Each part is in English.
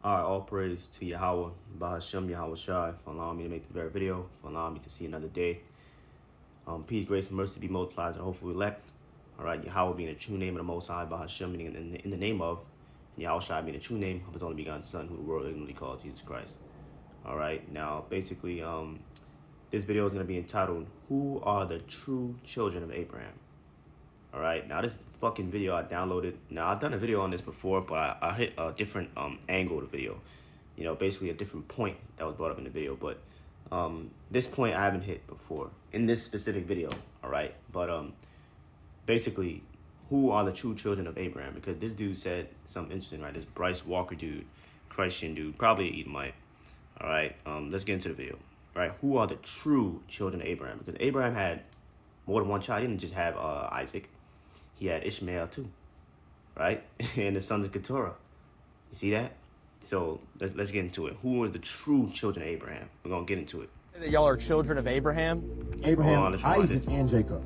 All right, all praise to Yahweh, Bahashem Yahweh Shai, for allowing me to make this very video, for allowing me to see another day. Peace, grace, and mercy be multiplied to the hopeful elect. All right, Yahweh being the true name of the Most High, Bahashem being in the name of, and Yahweh Shai being the true name of his only begotten Son, who the world ignorantly called Jesus Christ. All right, now basically, this video is going to be entitled, Who Are the True Children of Abraham? All right, now this fucking video I downloaded. Now I've done a video on this before, but I hit a different angle of the video. You know, basically a different point that was brought up in the video. But this point I haven't hit before in this specific video. All right, but basically, who are the true children of Abraham? Because this dude said something interesting, right? This Bryce Walker dude, Christian dude, probably an Edomite. All right, let's get into the video. Right, who are the true children of Abraham? Because Abraham had more than one child. He didn't just have Isaac. He had Ishmael too, right? And the sons of Keturah. You see that? So let's get into it. Who are the true children of Abraham? We're gonna get into it. That y'all are children of Abraham? Abraham, Isaac, and Jacob.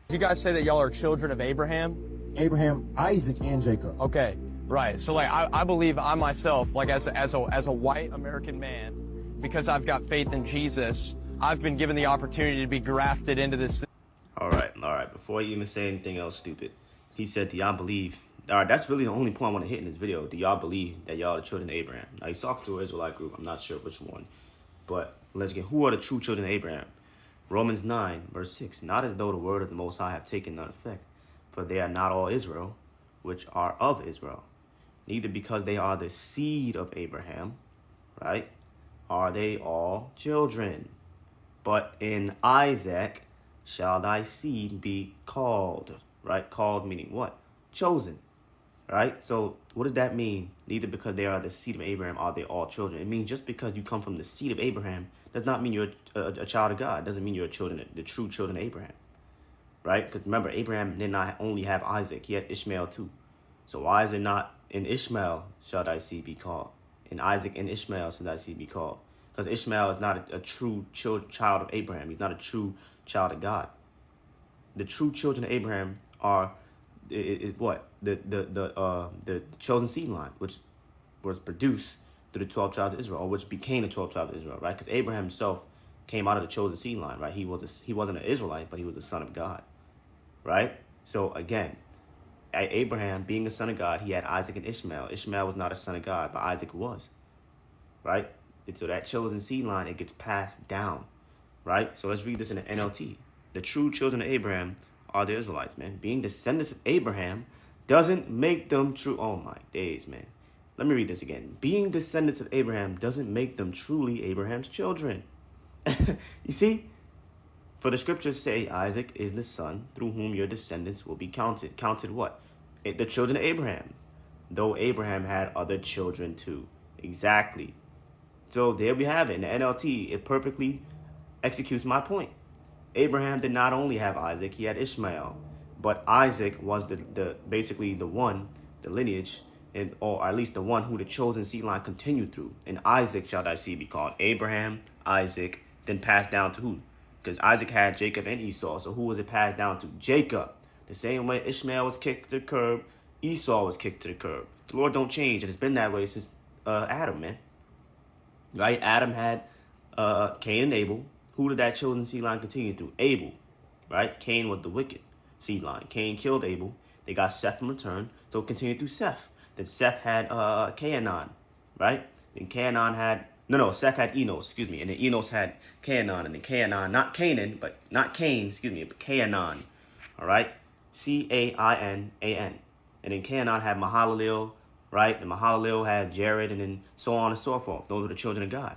Did you guys say that y'all are children of Abraham? Abraham, Isaac, and Jacob. Okay, right. So like I believe I myself, like as a white American man, because I've got faith in Jesus, I've been given the opportunity to be grafted into this. All right. Before you even say anything else stupid, he said, do y'all believe? All right, that's really the only point I want to hit in this video. Do y'all believe that y'all are the children of Abraham? Now, he's talking to an Israelite group. I'm not sure which one. But let's get, who are the true children of Abraham? Romans 9, verse 6. Not as though the word of the Most High have taken none effect. For they are not all Israel, which are of Israel. Neither because they are the seed of Abraham, right, are they all children. But in Isaac shall thy seed be called, right? Called meaning what? Chosen, right? So what does that mean? Neither because they are the seed of Abraham are they all children. It means just because you come from the seed of Abraham does not mean you're a child of God. It doesn't mean you're the true children of Abraham, right? Because remember, Abraham did not only have Isaac, he had Ishmael too. So why is it not in Ishmael shall thy seed be called? In Isaac and Ishmael shall thy seed be called? Because Ishmael is not a true child of Abraham. He's not a true child of God. The true children of Abraham are is what? The chosen seed line, which was produced through the 12 tribes of Israel, or which became the 12 tribes of Israel, right? Because Abraham himself came out of the chosen seed line, right? He wasn't an Israelite, but he was the son of God, right? So again, Abraham being a son of God, he had Isaac and Ishmael. Ishmael was not a son of God, but Isaac was, right? And so that chosen seed line, it gets passed down, right? So let's read this in the NLT. The true children of Abraham are the Israelites, man. Being descendants of Abraham doesn't make them true. Oh my days, man. Let me read this again. Being descendants of Abraham doesn't make them truly Abraham's children. You see? For the scriptures say Isaac is the son through whom your descendants will be counted. Counted what? The children of Abraham. Though Abraham had other children too. Exactly. So there we have it. In the NLT, it perfectly executes my point. Abraham did not only have Isaac, he had Ishmael. But Isaac was basically the one, the lineage, or at least the one who the chosen seed line continued through. And Isaac shall thy seed be called. Abraham, Isaac, then passed down to who? Because Isaac had Jacob and Esau. So who was it passed down to? Jacob. The same way Ishmael was kicked to the curb, Esau was kicked to the curb. The Lord don't change. And it's been that way since Adam, man. Right? Adam had Cain and Abel. Who did that chosen seed line continue through? Abel, right? Cain was the wicked seed line. Cain killed Abel. They got Seth in return, so it continued through Seth. Then Seth had Canaan, right? Then Canaan had, Seth had Enos, excuse me. And then Enos had Canaan. And then Canaan, not Canaan, but not Cain, excuse me, but Canaan, all right? Cainan. And then Canaan had Mahalalel, right? And Mahalalel had Jared, and then so on and so forth. Those were the children of God.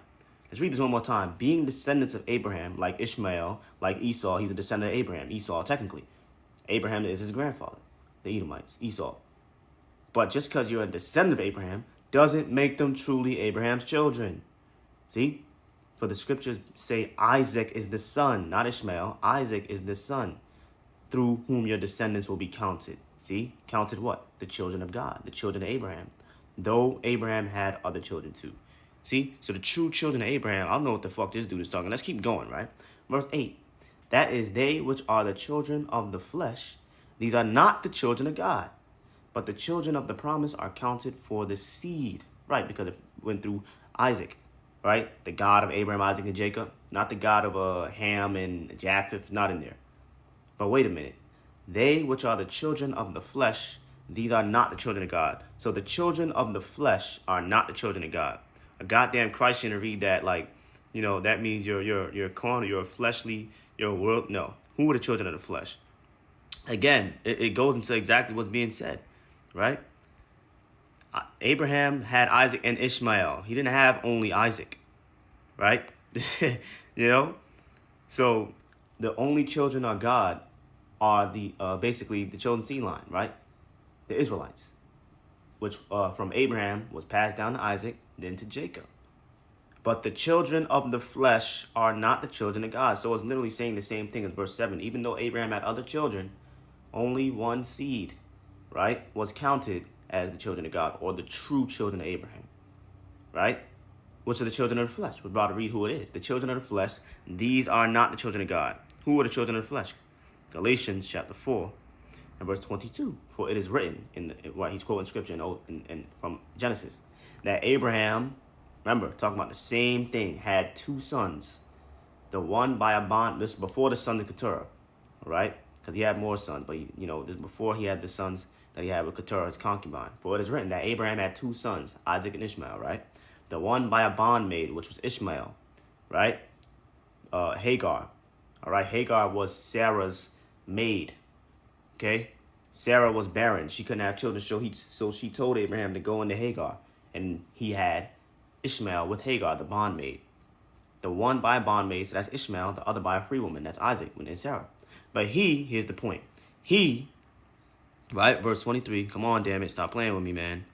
Let's read this one more time. Being descendants of Abraham, like Ishmael, like Esau, he's a descendant of Abraham. Esau, technically. Abraham is his grandfather, the Edomites, Esau. But just because you're a descendant of Abraham doesn't make them truly Abraham's children. See? For the scriptures say Isaac is the son, not Ishmael. Isaac is the son through whom your descendants will be counted. See? Counted what? The children of God, the children of Abraham. Though Abraham had other children too. See, so the true children of Abraham, I don't know what the fuck this dude is talking. Let's keep going, right? Verse 8, that is they which are the children of the flesh. These are not the children of God, but the children of the promise are counted for the seed. Right, because it went through Isaac, right? The God of Abraham, Isaac, and Jacob, not the God of Ham and Japheth, not in there. But wait a minute. They which are the children of the flesh, these are not the children of God. So the children of the flesh are not the children of God. A goddamn Christian to read that like, you know, that means you're carnal, you're fleshly, you're world. No. Who are the children of the flesh? Again, it goes into exactly what's being said, right? Abraham had Isaac and Ishmael. He didn't have only Isaac, right? You know? So the only children of God are the basically the chosen seed line, right? The Israelites, which from Abraham was passed down to Isaac, then to Jacob. But the children of the flesh are not the children of God. So it's literally saying the same thing as verse 7. Even though Abraham had other children, only one seed, right, was counted as the children of God, or the true children of Abraham, right? Which are the children of the flesh. We're about to read who it is. The children of the flesh, these are not the children of God. Who are the children of the flesh? Galatians chapter 4 and verse 22. For it is written, he's quoting scripture from Genesis, that Abraham, remember, talking about the same thing, had two sons. The one by a bond, this before the sons of Keturah, right? Because he had more sons, but this before he had the sons that he had with Keturah, his concubine. For it is written that Abraham had two sons, Isaac and Ishmael, right? The one by a bondmaid, which was Ishmael, right? Hagar, all right? Hagar was Sarah's maid, okay? Sarah was barren. She couldn't have children, so she told Abraham to go into Hagar. And he had Ishmael with Hagar, the bondmaid. The one by a bondmaid, so that's Ishmael. The other by a free woman, that's Isaac and Sarah. But here's the point. Right, verse 23. Come on, damn it. Stop playing with me, man.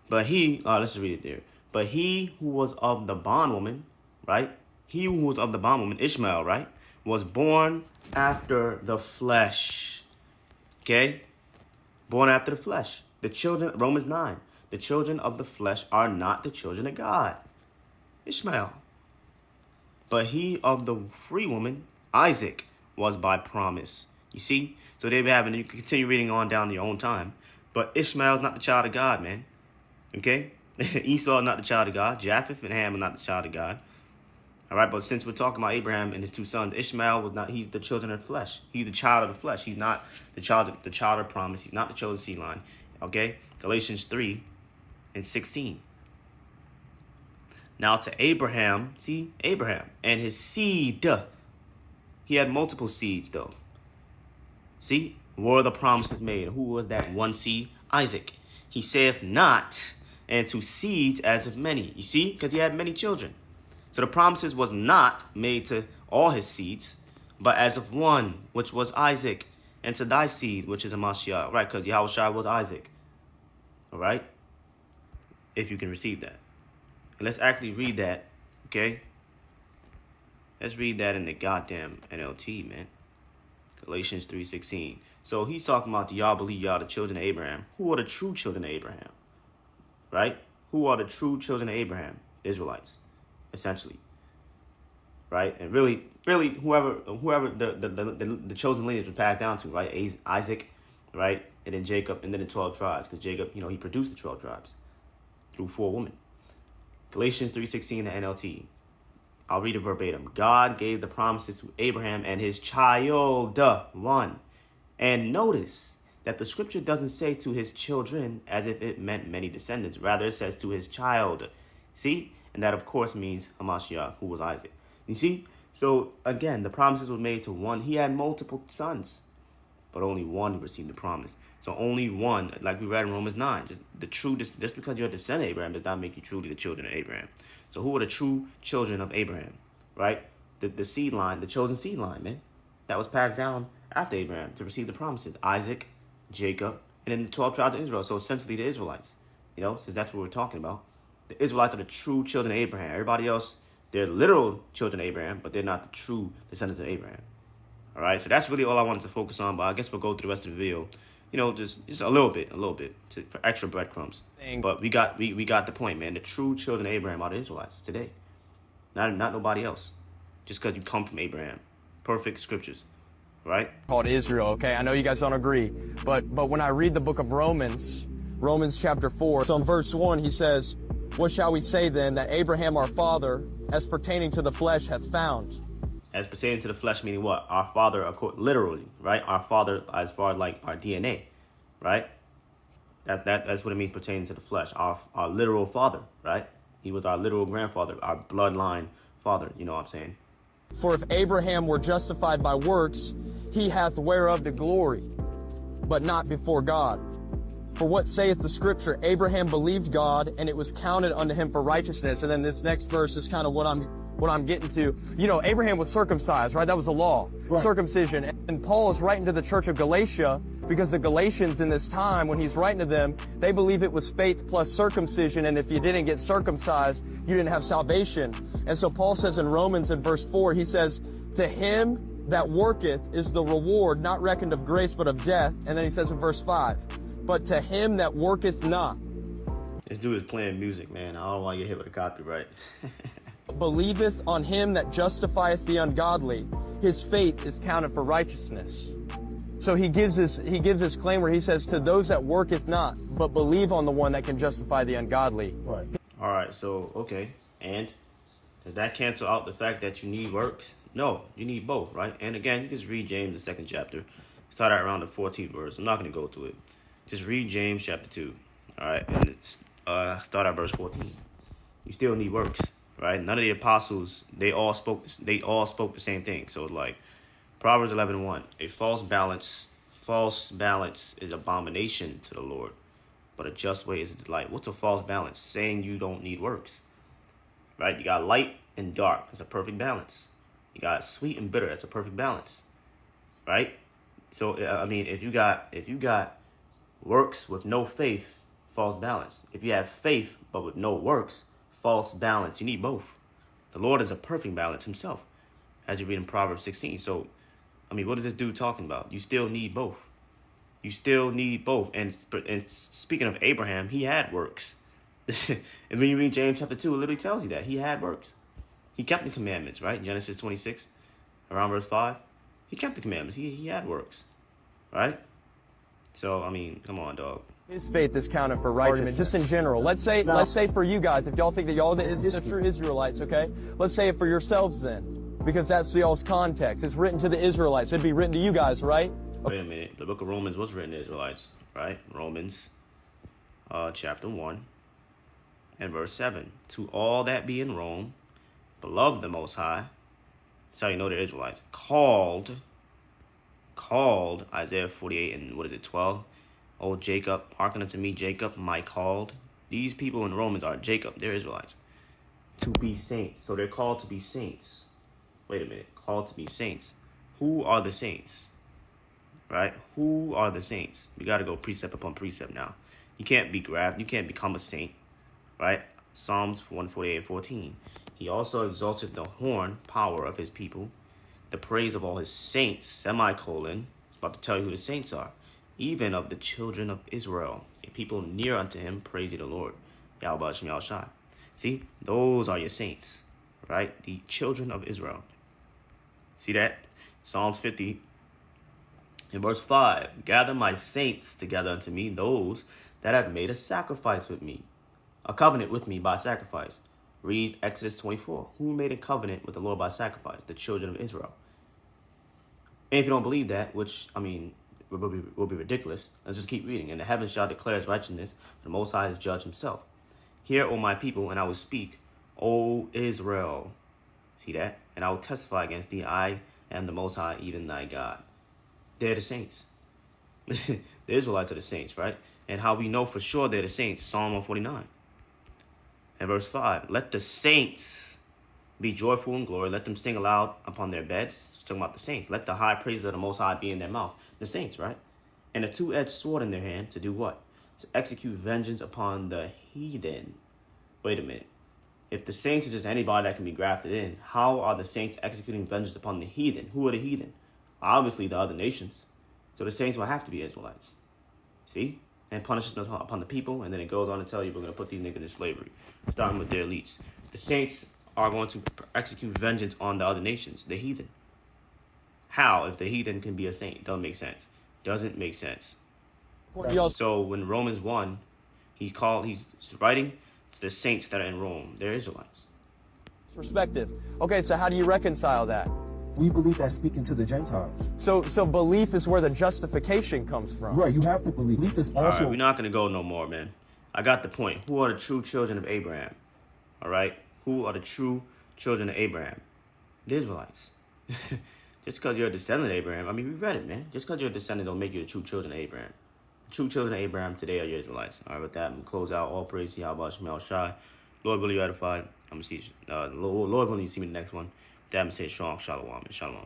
But let's just read it there. But he who was of the bondwoman, right? He who was of the bondwoman, Ishmael, right? Was born after the flesh. Okay? Born after the flesh. The children, Romans 9. The children of the flesh are not the children of God. Ishmael. But he of the free woman, Isaac, was by promise. You see? So they be having, you can continue reading on down in your own time. But Ishmael is not the child of God, man. Okay? Esau is not the child of God. Japheth and Ham are not the child of God. All right, but since we're talking about Abraham and his two sons, Ishmael was not, he's the children of the flesh. He's the child of the flesh. He's not the child of promise. He's not the chosen seed line. Okay? Galatians 3 and 16. Now to Abraham, see, Abraham and his seed. He had multiple seeds, though. See, were the promises made? Who was that one seed? Isaac. He saith not, and to seeds as of many. You see, because he had many children. So the promises was not made to all his seeds, but as of one, which was Isaac, and to thy seed, which is a Mashiach, right? Because Yahushua was Isaac. All right? If you can receive that. And let's actually read that, okay? Let's read that in the goddamn NLT, man. Galatians 3:16. So he's talking about, do y'all believe y'all the children of Abraham? Who are the true children of Abraham? Right? Who are the true children of Abraham? Israelites, essentially. Right? And really, whoever the chosen lineage was passed down to, right? Isaac, right? And then Jacob, and then the 12 tribes. Because Jacob, he produced the 12 tribes through 4 women. Galatians 3:16, the NLT. I'll read it verbatim. God gave the promises to Abraham and his child, one. And notice that the scripture doesn't say to his children as if it meant many descendants. Rather, it says to his child. See? And that, of course, means Hamashiach, who was Isaac. You see? So, again, the promises were made to one. He had multiple sons, but only one received the promise. So only one, like we read in Romans 9. Just because you're a descendant of Abraham does not make you truly the children of Abraham. So who are the true children of Abraham, right? The seed line, the chosen seed line, man. That was passed down after Abraham to receive the promises. Isaac, Jacob, and then the 12 tribes of Israel. So essentially the Israelites, since that's what we're talking about. The Israelites are the true children of Abraham. Everybody else, they're literal children of Abraham, but they're not the true descendants of Abraham. All right, so that's really all I wanted to focus on, but I guess we'll go through the rest of the video. Just a little bit for extra breadcrumbs. But we got the point, man. The true children of Abraham are the Israelites today. Not nobody else. Just because you come from Abraham. Perfect scriptures, right? Called Israel, okay? I know you guys don't agree, but when I read the book of Romans chapter 4, so in verse 1, he says, What shall we say then that Abraham our father, as pertaining to the flesh, hath found? As pertaining to the flesh, meaning what? Our father, literally, right? Our father, as far as like our DNA, right? That's what it means pertaining to the flesh. Our literal father, right? He was our literal grandfather, our bloodline father. You know what I'm saying? For if Abraham were justified by works, he hath whereof the glory, but not before God. For what saith the scripture? Abraham believed God, and it was counted unto him for righteousness. And then this next verse is kind of what I'm getting to. You know, Abraham was circumcised, right? That was the law, right. Circumcision. And Paul is writing to the church of Galatia because the Galatians in this time, when he's writing to them, they believe it was faith plus circumcision. And if you didn't get circumcised, you didn't have salvation. And so Paul says in Romans in verse 4, he says, to him that worketh is the reward not reckoned of grace but of death. And then he says in verse 5, but to him that worketh not. This dude is playing music, man. I don't want to get hit with a copyright. Believeth on him that justifieth the ungodly, his faith is counted for righteousness. So he gives this claim where he says, to those that worketh not, but believe on the one that can justify the ungodly. Right. All right, so, okay. And does that cancel out the fact that you need works? No, you need both, right? And again, you just read James, the 2nd chapter. Start out around the 14th verse. I'm not going to go to it. Just read James chapter 2, all right? And start at verse 14. You still need works, right? None of the apostles, they all spoke the same thing. So like Proverbs 11:1, a false balance is abomination to the Lord, but a just way is delight. What's a false balance? Saying you don't need works, right? You got light and dark. That's a perfect balance. You got sweet and bitter. That's a perfect balance, right? So I mean, if you got works with no faith, false balance. If you have faith but with no works, false balance. You need both. The Lord is a perfect balance himself, as you read in Proverbs 16. So, I mean, what is this dude talking about? You still need both. You still need both. And speaking of Abraham, he had works. And when you read James chapter 2, it literally tells you that. He had works. He kept the commandments, right? Genesis 26, around verse 5. He kept the commandments. He had works, right? So, I mean, come on, dog. His faith is counted for righteousness. Just in general. Let's say for you guys, if y'all think that y'all the true Israelites, okay? Let's say it for yourselves then, because that's y'all's context. It's written to the Israelites. It'd be written to you guys, right? Wait a minute. The book of Romans was written to Israelites, right? Romans chapter 1 and verse 7. To all that be in Rome, beloved of the Most High, that's how you know they're Israelites, called, Isaiah 48 and 12. O Jacob, hearken unto me, Jacob, my called. These people in Romans are Jacob. They're Israelites. To be saints. So they're called to be saints. Wait a minute. Called to be saints. Who are the saints? Right? Who are the saints? We got to go precept upon precept now. You can't be grabbed. You can't become a saint. Right? Psalms 148 and 14. He also exalted the horn power of his people, the praise of all his saints, semicolon. It's about to tell you who the saints are. Even of the children of Israel, a people near unto him, praise ye the Lord. Yahweh Hashem Yahushua. See, those are your saints, right? The children of Israel. See that? Psalms 50, in verse 5. Gather my saints together unto me, those that have made a sacrifice with me, a covenant with me by sacrifice. Read Exodus 24. Who made a covenant with the Lord by sacrifice? The children of Israel. And if you don't believe that, which, I mean, will be ridiculous. Let's just keep reading. And the heavens shall declare his righteousness, for the Most High is judge himself. Hear, O my people, and I will speak, O Israel. See that? And I will testify against thee, I am the Most High, even thy God. They're the saints. The Israelites are the saints, right? And how we know for sure they're the saints, Psalm 149. And verse 5, let the saints be joyful in glory. Let them sing aloud upon their beds. It's talking about the saints. Let the high praises of the Most High be in their mouth. The saints, right? And a two-edged sword in their hand to do what? To execute vengeance upon the heathen. Wait a minute. If the saints are just anybody that can be grafted in, how are the saints executing vengeance upon the heathen? Who are the heathen? Obviously the other nations. So the saints will have to be Israelites. See? And punishes upon the people. And then it goes on to tell you we're going to put these niggas in slavery. Starting with their elites. The saints are going to execute vengeance on the other nations, the heathen. How, if the heathen can be a saint? It doesn't make sense. Doesn't make sense. So when Romans 1, he's writing the saints that are in Rome. They're Israelites. Perspective. Okay, so how do you reconcile that? We believe that speaking to the Gentiles. So belief is where the justification comes from. Right, you have to believe. Belief is All also... right, we're not going to go no more, man. I got the point. Who are the true children of Abraham? All right? Who are the true children of Abraham? The Israelites. Just because you're a descendant of Abraham, I mean, we read it, man. Just because you're a descendant don't make you the true children of Abraham. The true children of Abraham today are your Israelites. All right, with that, I'm going to close out. All praise to Yahweh Shemel Shai. Lord, will you edify? I'm going to see, Lord willing, you see me in the next one. With that, I'm going to say shalom, shalom, and shalom.